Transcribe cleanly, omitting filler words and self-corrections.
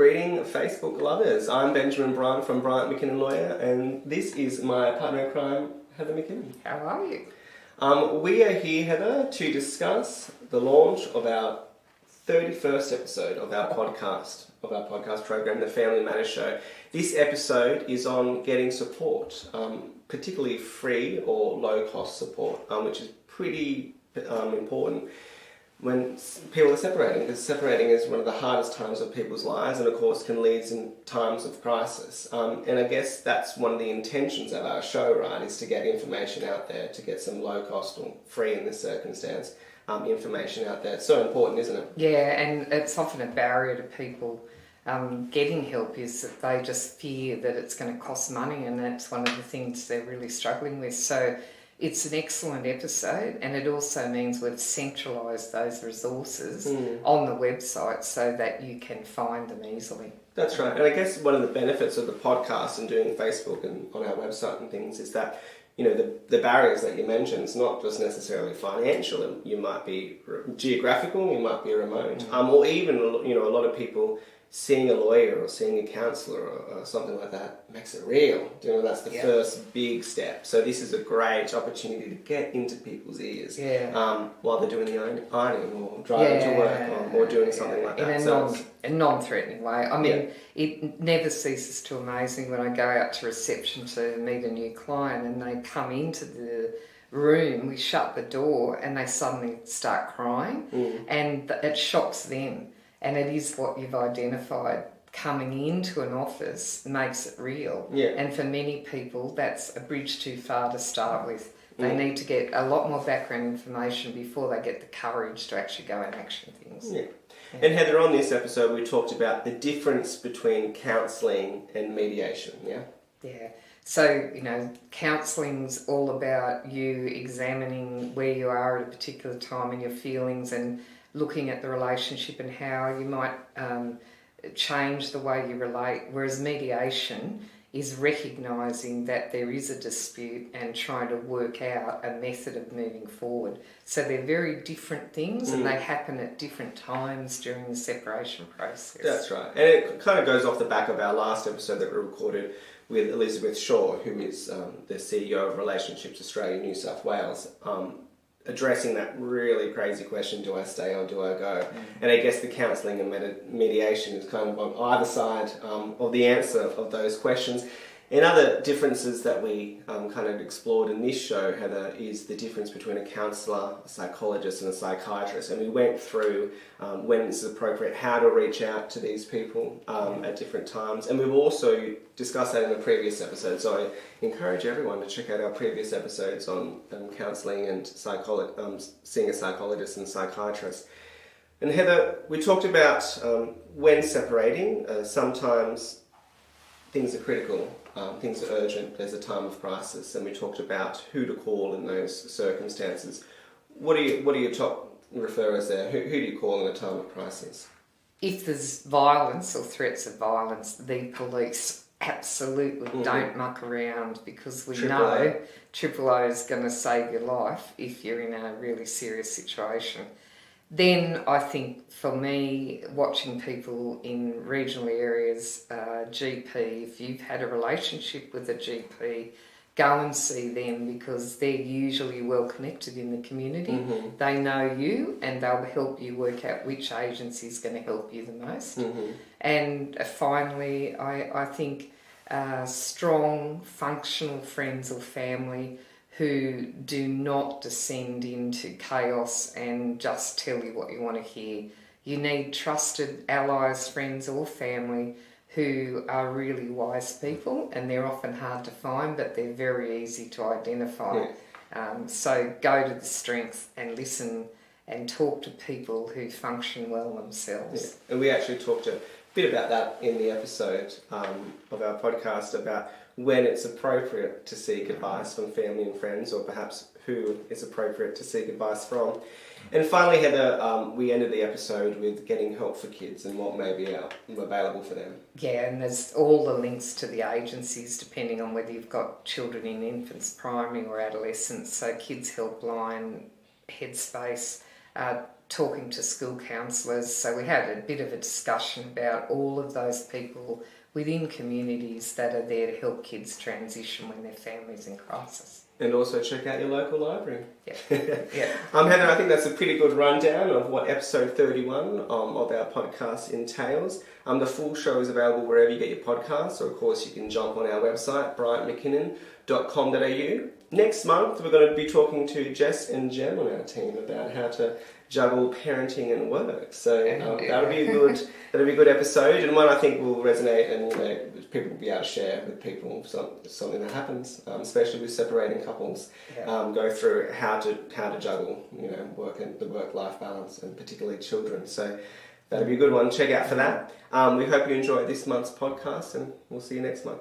Greeting Facebook lovers. I'm Benjamin Bryant from Bryant McKinnon Lawyer, and this is my partner in crime, Heather McKinnon. How are you? We are here, Heather, to discuss the launch of our 31st episode of our podcast program, The Family Matters Show. This episode is on getting support, particularly free or low-cost support, which is pretty important when people are separating, because separating is one of the hardest times of people's lives and of course can lead in times of crisis. And I guess that's one of the intentions of our show, right, is to get information out there, to get some low cost or free in this circumstance, information out there. It's so important, isn't it? Yeah, and it's often a barrier to people getting help is that they just fear that it's going to cost money, and that's one of the things they're really struggling with. So it's an excellent episode, and it also means we've centralised those resources on the website so that you can find them easily. That's right. And I guess one of the benefits of the podcast and doing Facebook and on our website and things is that, you know, the barriers that you mentioned, it's not just necessarily financial. You might be geographical, you might be remote, or even, you know, a lot of people seeing a lawyer or seeing a counsellor or something like that makes it real. You know, that's the first big step. So this is a great opportunity to get into people's ears while they're doing the ironing or driving to work or doing something like that. In a non-threatening way. I mean, it never ceases to amaze me when I go out to reception to meet a new client and they come into the room, we shut the door and they suddenly start crying and it shocks them. And it is what you've identified. Coming into an office makes it real. Yeah. And for many people, that's a bridge too far to start with. They need to get a lot more background information before they get the courage to actually go and action things. Yeah. And Heather, on this episode, we talked about the difference between counselling and mediation, yeah? Yeah. So, you know, counselling's all about you examining where you are at a particular time in your feelings and looking at the relationship and how you might change the way you relate, whereas mediation is recognising that there is a dispute and trying to work out a method of moving forward. So they're very different things and they happen at different times during the separation process. That's right. And it kind of goes off the back of our last episode that we recorded with Elizabeth Shaw, who is the CEO of Relationships Australia, New South Wales, addressing that really crazy question, do I stay or do I go? And I guess the counselling and mediation is kind of on either side of the answer of those questions. And other differences that we kind of explored in this show, Heather, is the difference between a counsellor, a psychologist and a psychiatrist. And we went through when it's appropriate, how to reach out to these people at different times. And we've also discussed that in a previous episode. So I encourage everyone to check out our previous episodes on counselling and seeing a psychologist and psychiatrist. And Heather, we talked about when separating, sometimes things are critical. Things are urgent, there's a time of crisis, and we talked about who to call in those circumstances. What are your top referrers there? Who do you call in a time of crisis? If there's violence or threats of violence, the police absolutely don't muck around, because we know Triple O is going to save your life if you're in a really serious situation. Then I think for me, watching people in regional areas, GP, if you've had a relationship with a GP, go and see them, because they're usually well connected in the community. They know you and they'll help you work out which agency is going to help you the most. And finally, I think strong, functional friends or family who do not descend into chaos and just tell you what you want to hear. You need trusted allies, friends or family who are really wise people, and they're often hard to find, but they're very easy to identify. So go to the strength and listen and talk to people who function well themselves. And we actually talked a bit about that in the episode of our podcast about when it's appropriate to seek advice from family and friends, or perhaps who is appropriate to seek advice from. And finally, Heather, we ended the episode with getting help for kids and what may be available for them. Yeah, and there's all the links to the agencies depending on whether you've got children in infants, primary or adolescents. So Kids Helpline, Headspace, talking to school counsellors. So we had a bit of a discussion about all of those people within communities that are there to help kids transition when their family's in crisis. And also check out your local library. Yeah. Yeah. Heather, I think that's a pretty good rundown of what episode 31 of our podcast entails. The full show is available wherever you get your podcasts, or of course you can jump on our website, bryantmckinnon.com.au. Next month we're going to be talking to Jess and Jem on our team about how to juggle parenting and work. So that'll be a good episode, and one I think will resonate, and people will be able to share with people something that happens, especially with separating couples. Go through how to juggle work and the work-life balance, and particularly children. So that'll be a good one. Check out for that. We hope you enjoyed this month's podcast, and we'll see you next month.